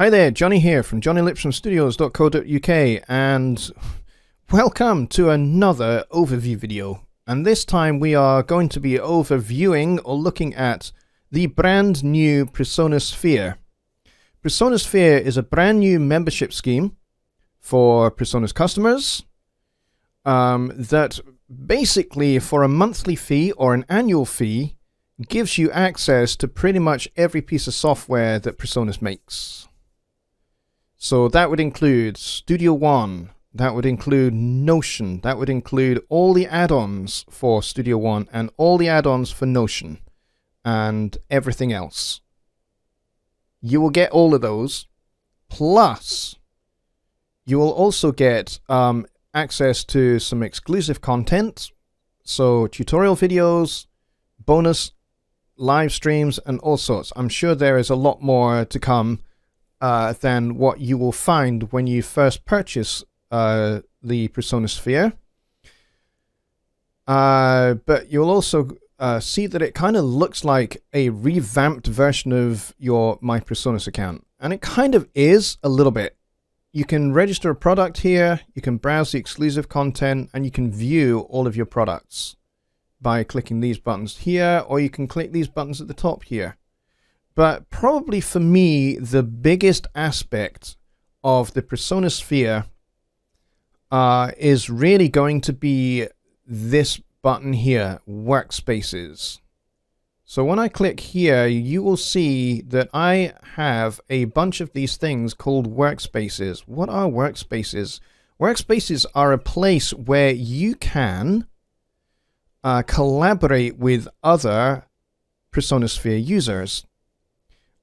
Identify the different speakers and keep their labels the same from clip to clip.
Speaker 1: Hi there, Jonny here from JonnyLipshamStudios.co.uk, and welcome to another overview video. And this time we are going to be overviewing or looking at the brand new PreSonus Sphere. PreSonus Sphere is a brand new membership scheme for PreSonus customers that basically for a monthly fee or an annual fee gives you access to pretty much every piece of software that PreSonus makes. So that would include Studio One, that would include Notion, that would include all the add-ons for Studio One and all the add-ons for Notion and everything else. You will get all of those, plus you will also get access to some exclusive content, so tutorial videos, bonus live streams, and all sorts. I'm sure there is a lot more to come than what you will find when you first purchase the PreSonus Sphere. But you'll also see that it kind of looks like a revamped version of your My PreSonus account. And it kind of is a little bit. You can register a product here, you can browse the exclusive content, and you can view all of your products by clicking these buttons here, or you can click these buttons at the top here. But probably for me, the biggest aspect of the PreSonus Sphere is really going to be this button here, Workspaces. So when I click here, you will see that I have a bunch of these things called Workspaces. What are Workspaces? Workspaces are a place where you can collaborate with other PreSonus Sphere users.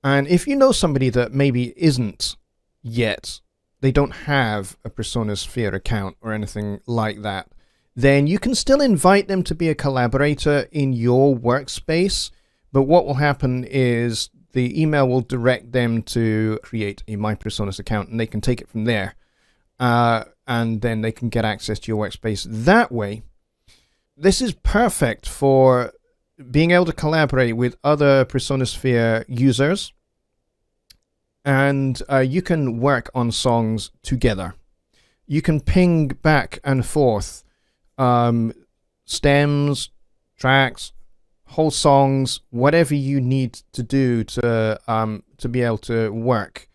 Speaker 1: And if you know somebody that maybe isn't yet, they don't have a PreSonus Sphere account or anything like that, then you can still invite them to be a collaborator in your workspace. But what will happen is the email will direct them to create a My PreSonus account, and they can take it from there. And then they can get access to your workspace that way. This is perfect for being able to collaborate with other PreSonus Sphere users, and you can work on songs together. You can ping back and forth stems, tracks, whole songs, whatever you need to do to be able to work.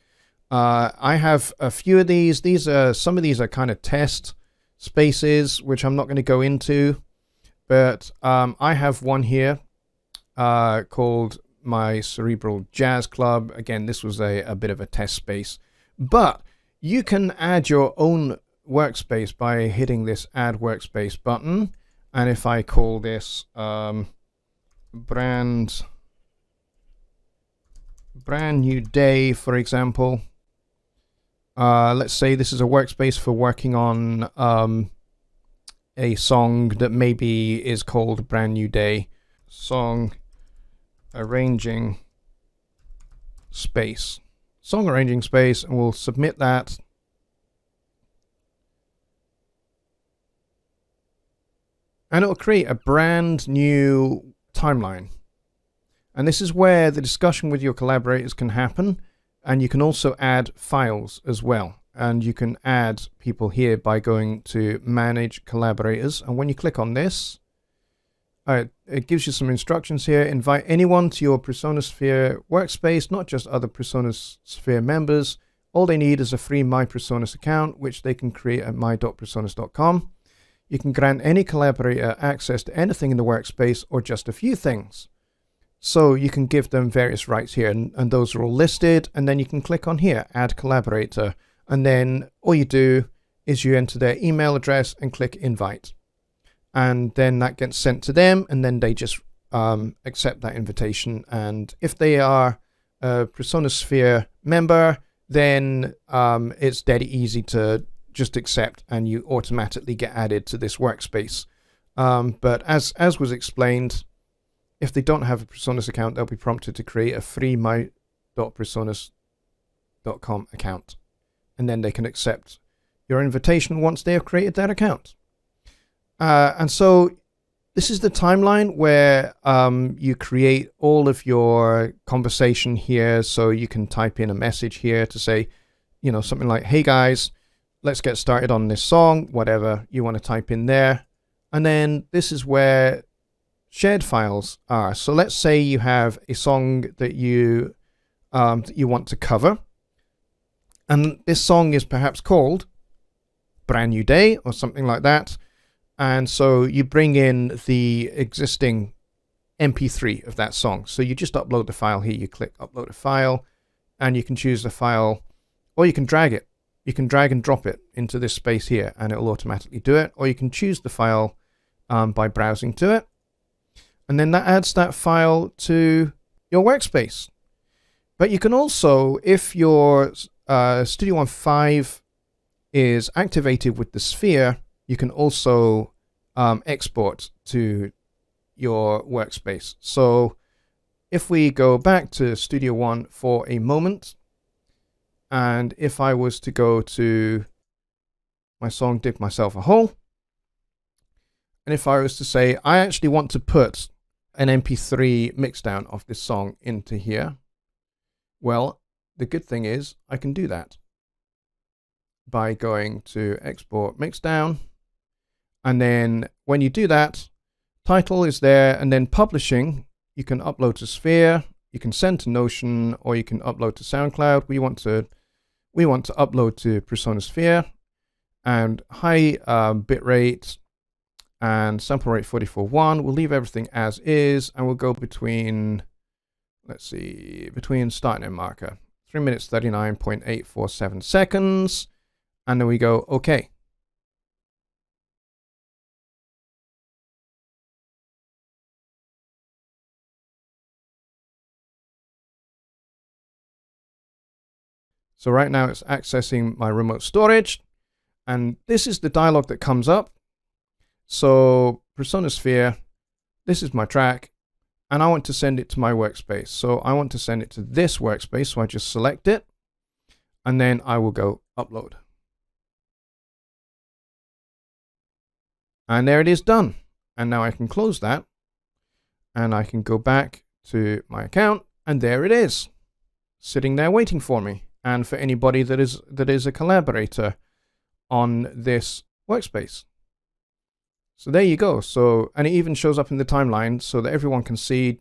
Speaker 1: I have a few of these. Some of these are kind of test spaces, which I'm not going to go into. But I have one here called My Cerebral Jazz Club. Again, this was a bit of a test space. But you can add your own workspace by hitting this Add Workspace button. And if I call this brand new day, for example, let's say this is a workspace for working on a song that maybe is called Brand New Day, song arranging space, and we'll submit that. And it'll create a brand new timeline. And this is where the discussion with your collaborators can happen. And you can also add files as well. And you can add people here by going to Manage Collaborators. And when you click on this, it gives you some instructions here. Invite anyone to your PreSonus Sphere workspace, not just other PreSonus Sphere members. All they need is a free My PreSonus account, which they can create at my.presonus.com. You can grant any collaborator access to anything in the workspace or just a few things. So you can give them various rights here, and those are all listed. And then you can click on here, Add Collaborator. And then all you do is you enter their email address and click Invite. And then that gets sent to them, and then they just accept that invitation. And if they are a PreSonus Sphere member, then it's dead easy to just accept, and you automatically get added to this workspace. But as was explained, if they don't have a PreSonus account, they'll be prompted to create a free my.presonus.com account. And then they can accept your invitation once they have created that account. And so This is the timeline where you create all of your conversation here. So you can type in a message here to say, something like, hey guys, let's get started on this song, whatever you want to type in there. And then this is where shared files are. So let's say you have a song that you want to cover. And this song is perhaps called Brand New Day or something like that. And so you bring in the existing MP3 of that song. So you just upload the file here. You click upload a file and you can choose the file, or you can drag it. You can drag and drop it into this space here and it will automatically do it. Or you can choose the file by browsing to it. And then that adds that file to your workspace. But you can also, if your Studio One 5 is activated with the sphere, you can also export to your workspace. So if we go back to Studio One for a moment, and if I was to go to my song, Dig Myself a Hole, and if I was to say, I actually want to put an MP3 mixdown of this song into here, well, the good thing is I can do that by going to Export Mixdown. And then when you do that, title is there, and then publishing, you can upload to Sphere, you can send to Notion, or you can upload to SoundCloud. We want to upload to PreSonus Sphere, and high bitrate and sample rate 44.1. We'll leave everything as is, and we'll go between, let's see, between start and end marker, 3 minutes 39.847 seconds, and then we go OK. So right now it's accessing my remote storage, and this is the dialog that comes up. So PreSonus Sphere, this is my track, and I want to send it to my workspace. So I want to send it to this workspace, so I just select it, and then I will go upload. And there it is done. And now I can close that, and I can go back to my account, and there it is, sitting there waiting for me. And for anybody that is a collaborator on this workspace. So there you go. So, and it even shows up in the timeline so that everyone can see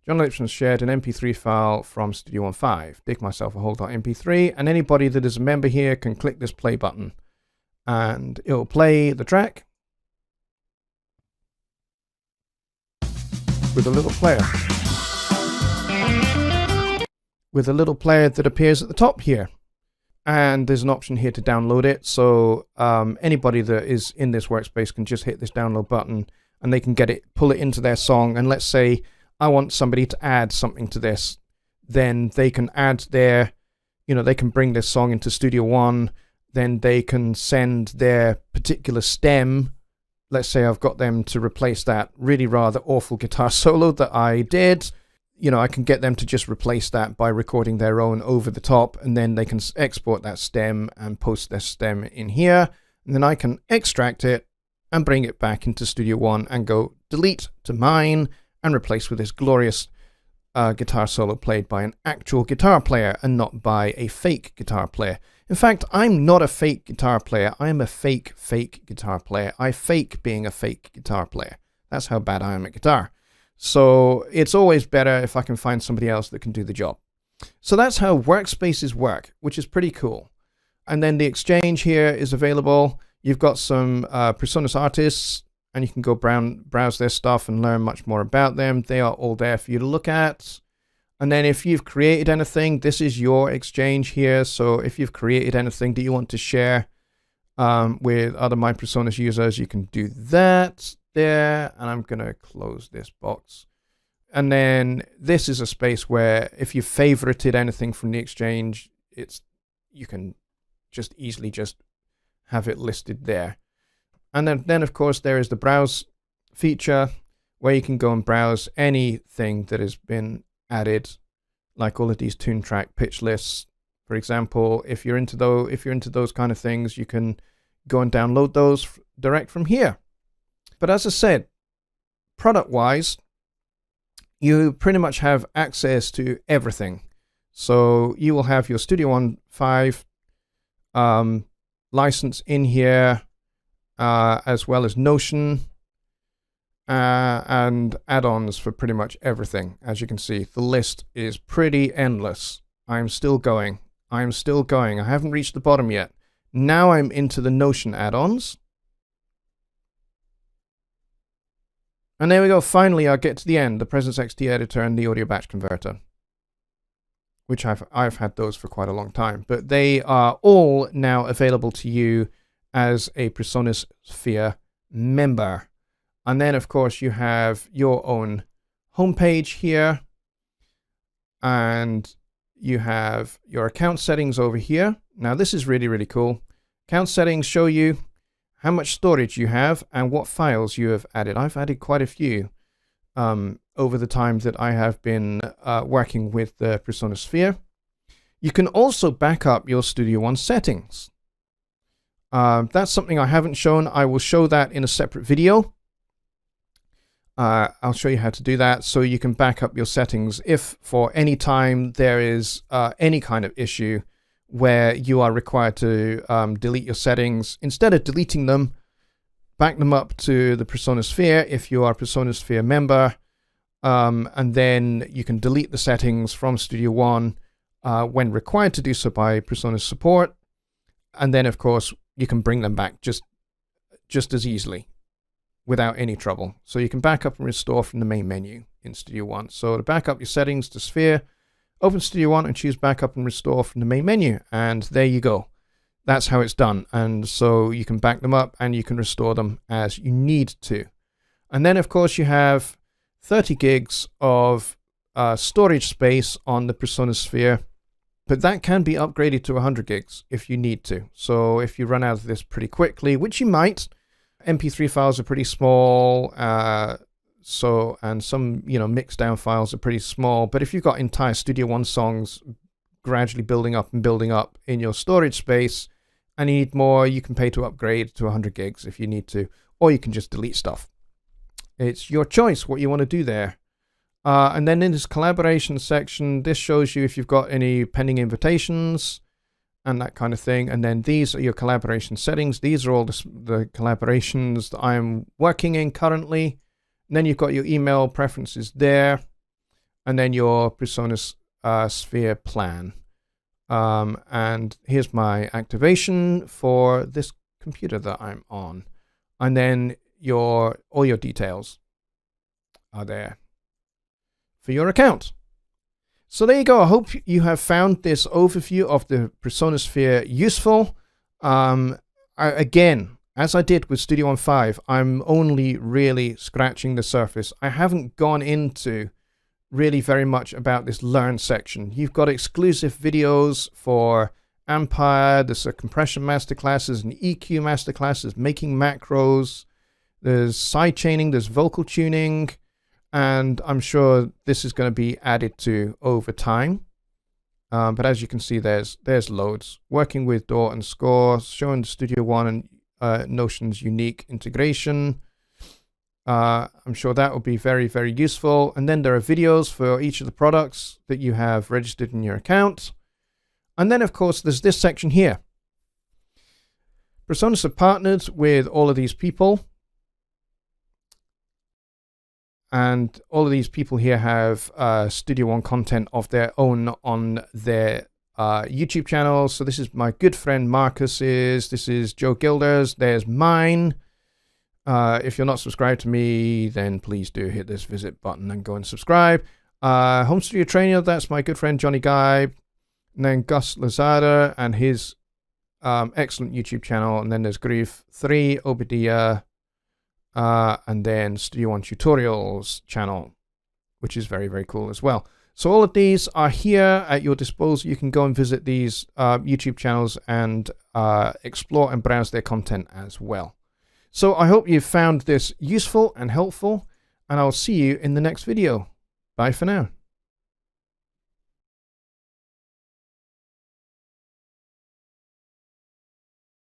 Speaker 1: Jonny Lipsham shared an MP3 file from Studio One 5, Dig Myself a Hole.mp3, and anybody that is a member here can click this play button and it'll play the track with a little player. With a little player that appears at the top here. And there's an option here to download it. So anybody that is in this workspace can just hit this download button and they can get it, pull it into their song. And let's say I want somebody to add something to this, then they can add their, they can bring this song into Studio One, then they can send their particular stem. Let's say I've got them to replace that really rather awful guitar solo that I did. I can get them to just replace that by recording their own over the top, and then they can export that stem and post their stem in here. And then I can extract it and bring it back into Studio One and go delete to mine and replace with this glorious guitar solo played by an actual guitar player and not by a fake guitar player. In fact, I'm not a fake guitar player. I'm a fake guitar player. I fake being a fake guitar player. That's how bad I am at guitar. So it's always better if I can find somebody else that can do the job. So that's how Workspaces work, which is pretty cool. And then the Exchange here is available. You've got some PreSonus artists, and you can go browse their stuff and learn much more about them. They are all there for you to look at. And then if you've created anything, this is your Exchange here. So if you've created anything that you want to share with other My PreSonus users, you can do that there. And I'm going to close this box. And then this is a space where if you favorited anything from the Exchange, you can just easily just have it listed there. And then of course there is the browse feature where you can go and browse anything that has been added, like all of these tune track pitch lists, for example. If you're into those kind of things, you can go and download those direct from here. But as I said, product-wise, you pretty much have access to everything. So you will have your Studio One 5 license in here, as well as Notion, and add-ons for pretty much everything. As you can see, the list is pretty endless. I'm still going. I haven't reached the bottom yet. Now I'm into the Notion add-ons. And there we go. Finally, I get to the end, the PreSonus XD editor and the audio batch converter, which I've had those for quite a long time. But they are all now available to you as a PreSonus Sphere member. And then, of course, you have your own homepage here. And you have your account settings over here. Now, this is really, really cool. Account settings show you how much storage you have and what files you have added. I've added quite a few over the time that I have been working with the PreSonus Sphere. You can also back up your Studio One settings. That's something I haven't shown. I will show that in a separate video. I'll show you how to do that so you can back up your settings if for any time there is any kind of issue where you are required to delete your settings. Instead of deleting them, back them up to the PreSonus Sphere if you are a PreSonus Sphere member, and then you can delete the settings from Studio One when required to do so by PreSonus support, and then of course you can bring them back just as easily without any trouble. So you can back up and restore from the main menu in Studio One. So to back up your settings to Sphere, open Studio One and choose backup and restore from the main menu, and there you go. That's how it's done. And so you can back them up and you can restore them as you need to. And then of course you have 30 gigs of storage space on the PreSonus Sphere, but that can be upgraded to 100 gigs if you need to. So if you run out of this pretty quickly, which you might, MP3 files are pretty small, and some mixed down files are pretty small. But if you've got entire Studio One songs gradually building up in your storage space, and you need more, you can pay to upgrade to 100 gigs if you need to, or you can just delete stuff. It's your choice what you want to do there. And then in this collaboration section, this shows you if you've got any pending invitations and that kind of thing. And then these are your collaboration settings. These are all the collaborations that I'm working in currently. And then you've got your email preferences there, and then your PreSonus Sphere plan. And here's my activation for this computer that I'm on. And then all your details are there for your account. So there you go. I hope you have found this overview of the PreSonus Sphere useful. Again, as I did with Studio One 5, I'm only really scratching the surface. I haven't gone into really very much about this Learn section. You've got exclusive videos for Ampere, there's a compression masterclasses and EQ masterclasses, making macros, there's sidechaining, there's vocal tuning, and I'm sure this is going to be added to over time. But as you can see, there's loads. Working with DAW and Score, showing Studio One and Notion's unique integration. I'm sure that will be very, very useful. And then there are videos for each of the products that you have registered in your account. And then, of course, there's this section here. PreSonus have partnered with all of these people. And all of these people here have Studio One content of their own on their YouTube channel. So this is my good friend Marcus's. This is Joe Gilder's. There's mine. If you're not subscribed to me, then please do hit this visit button and go and subscribe. Home Studio Trainer, that's my good friend Jonny Guy. And then Gus Lazada and his excellent YouTube channel. And then there's Grief 3, Obadiah, and then Studio One Tutorials channel, which is very, very cool as well. So all of these are here at your disposal. You can go and visit these YouTube channels and explore and browse their content as well. So I hope you found this useful and helpful, and I'll see you in the next video. Bye for now.